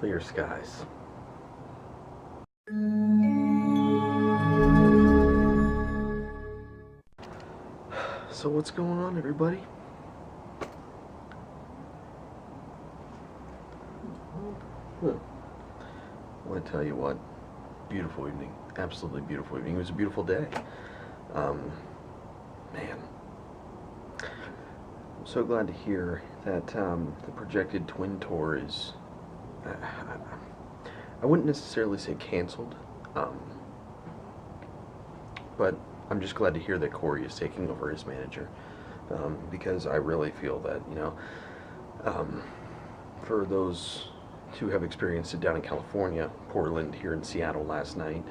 clear skies. So what's going on, everybody? I want to tell you what, beautiful evening, absolutely beautiful evening. It was a beautiful day. Man, I'm so glad to hear that the projected twin tour is, I wouldn't necessarily say canceled, but I'm just glad to hear that Corey is taking over as manager, because I really feel that, for those who have experienced it down in California, Portland, here in Seattle last night,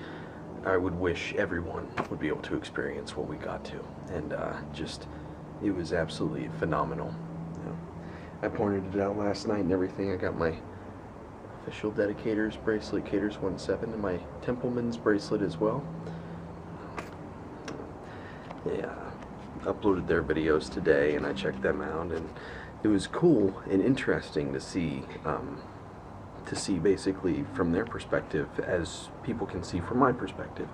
I would wish everyone would be able to experience what we got to, and it was absolutely phenomenal. I pointed it out last night and everything. I got my official Dedicators bracelet, Caters 1-7, and my Templeman's bracelet as well. They uploaded their videos today, and I checked them out, and it was cool and interesting to see basically from their perspective as people can see from my perspective.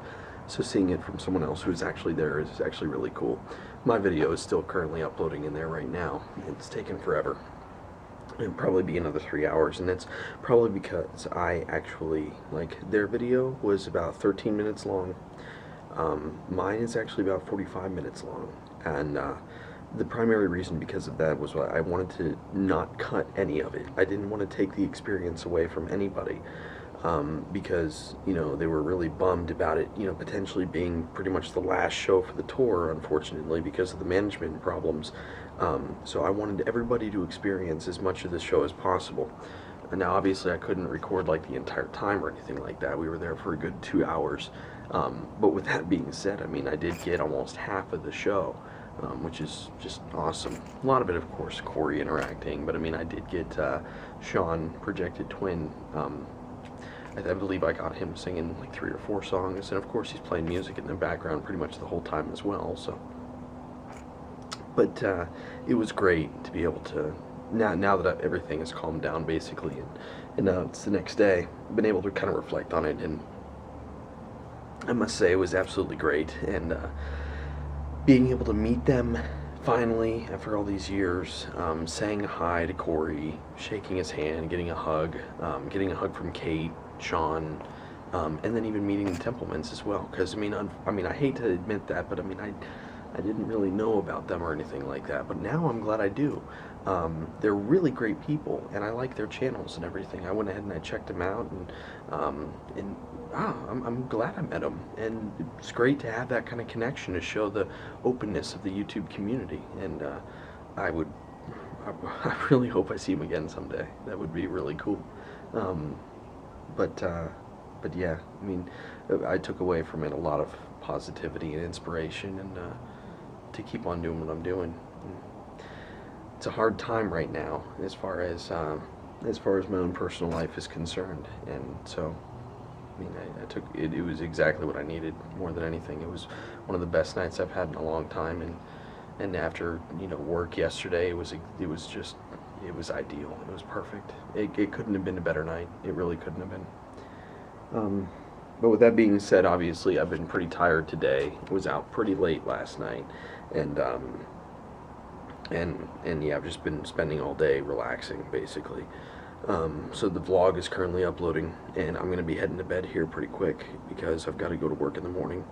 So seeing it from someone else who's actually there is actually really cool. My video is still currently uploading in there right now. It's taken forever. It'll probably be another 3 hours, and that's probably because I actually, their video was about 13 minutes long. Mine is actually about 45 minutes long, and the primary reason because of that was I wanted to not cut any of it. I didn't want to take the experience away from anybody, because, they were really bummed about it, potentially being pretty much the last show for the tour, unfortunately, because of the management problems. So I wanted everybody to experience as much of the show as possible. And now, obviously, I couldn't record the entire time or anything like that. We were there for a good 2 hours. But with that being said, I did get almost half of the show, which is just awesome. A lot of it, of course, Corey interacting, but I did get Sean, projected twin. I believe I got him singing 3 or 4 songs, and of course he's playing music in the background pretty much the whole time as well. So, but it was great to be able to, now that everything has calmed down basically, and now it's the next day, been able to kind of reflect on it, and I must say it was absolutely great, and being able to meet them finally after all these years, saying hi to Corey, shaking his hand, getting a hug from Kate, Sean, and then even meeting the Templemans as well. Because I hate to admit that, but I didn't really know about them or anything like that. But now I'm glad I do. They're really great people, and I like their channels and everything. I went ahead and I checked them out, and I'm glad I met them, and it's great to have that kind of connection to show the openness of the YouTube community. And I really hope I see him again someday. That would be really cool. But yeah, I took away from it a lot of positivity and inspiration, and to keep on doing what I'm doing. It's a hard time right now as far as my own personal life is concerned, and so I took it. It was exactly what I needed more than anything. It was one of the best nights I've had in a long time, and after work yesterday, it was ideal. It was perfect. It couldn't have been a better night. It really couldn't have been. But with that being said, obviously I've been pretty tired today. I was out pretty late last night, and yeah, I've just been spending all day relaxing basically. So the vlog is currently uploading, and I'm gonna be heading to bed here pretty quick because I've got to go to work in the morning.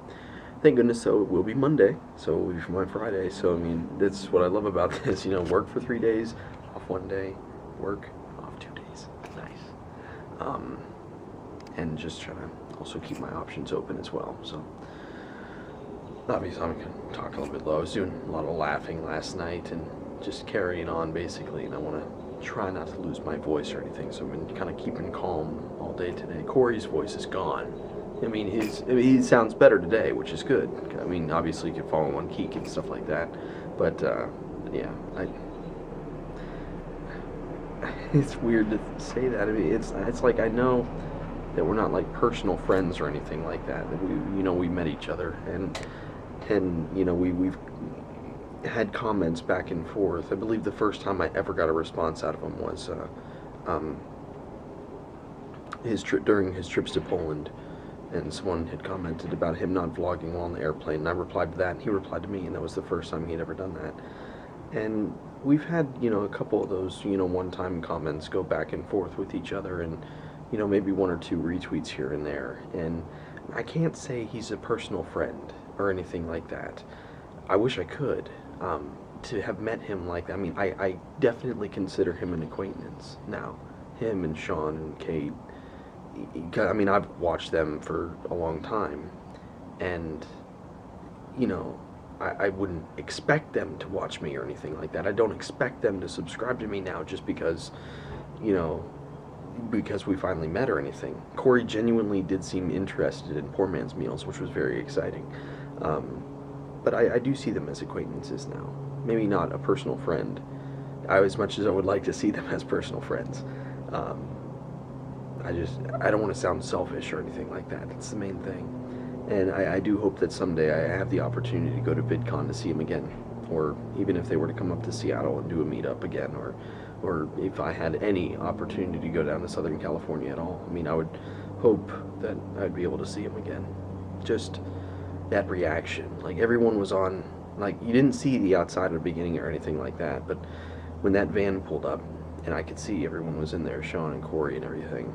Thank goodness, so it will be Monday, so it will be for my Friday. So that's what I love about this. Work for 3 days, off 1 day, work, off 2 days. Nice. And just trying to also keep my options open as well. So obviously I'm gonna talk a little bit low. I was doing a lot of laughing last night and just carrying on basically, and I want to try not to lose my voice or anything, so I've been kind of keeping calm all day today. Corey's voice is gone. He sounds better today, which is good. Obviously you can follow one key and stuff like that, but yeah, it's weird to say that. It's like I know that we're not like personal friends or anything like that. That we met each other, and we've had comments back and forth. I believe the first time I ever got a response out of him was during his trips to Poland, and someone had commented about him not vlogging while on the airplane, and I replied to that, and he replied to me, and that was the first time he'd ever done that. And we've had, a couple of those, one-time comments go back and forth with each other, and, maybe one or two retweets here and there. And I can't say he's a personal friend or anything like that. I wish I could. To have met him like that, I mean, I definitely consider him an acquaintance now. Him and Sean and Kate. I mean, I've watched them for a long time, and, I wouldn't expect them to watch me or anything like that. I don't expect them to subscribe to me now just because, because we finally met or anything. Corey genuinely did seem interested in Poor Man's Meals, which was very exciting. But I do see them as acquaintances now. Maybe not a personal friend, as much as I would like to see them as personal friends. I don't want to sound selfish or anything like that. That's the main thing. And I do hope that someday I have the opportunity to go to VidCon to see him again. Or even if they were to come up to Seattle and do a meetup again. Or if I had any opportunity to go down to Southern California at all. I mean, I would hope that I'd be able to see him again. Just that reaction. Like, everyone was on, like, you didn't see the outside at the beginning or anything like that. But when that van pulled up, and I could see everyone was in there, Sean and Corey and everything.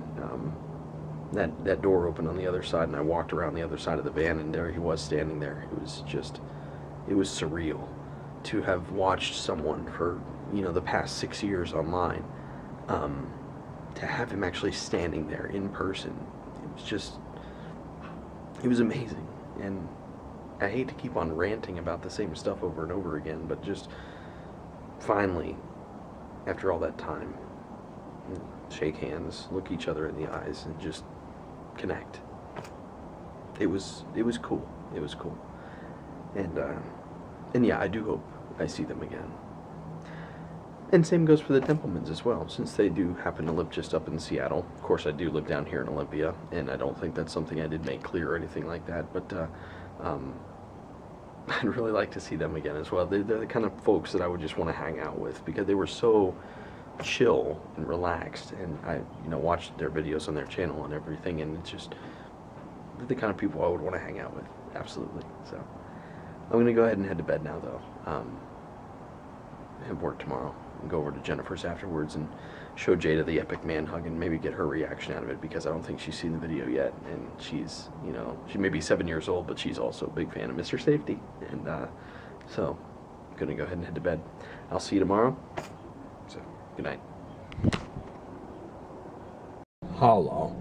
That door opened on the other side, and I walked around the other side of the van, and there he was standing there. It was surreal to have watched someone for, the past 6 years online, to have him actually standing there in person. It was amazing. And I hate to keep on ranting about the same stuff over and over again, but just finally, after all that time, shake hands, look each other in the eyes, and just connect. It was cool. It was cool. And yeah, I do hope I see them again. And same goes for the Templemans as well, since they do happen to live just up in Seattle. Of course, I do live down here in Olympia, and I don't think that's something I did make clear or anything like that, but I'd really like to see them again as well. They're the kind of folks that I would just want to hang out with, because they were so chill and relaxed, and I watched their videos on their channel and everything, and it's just the kind of people I would want to hang out with. Absolutely. So I'm gonna go ahead and head to bed now, though. I have work tomorrow, and go over to Jennifer's afterwards and show Jada the epic man hug and maybe get her reaction out of it, because I don't think she's seen the video yet, and she's she may be 7 years old, but she's also a big fan of Mr. Safety, and so I'm gonna go ahead and head to bed. I'll see you tomorrow. So good night. Hello.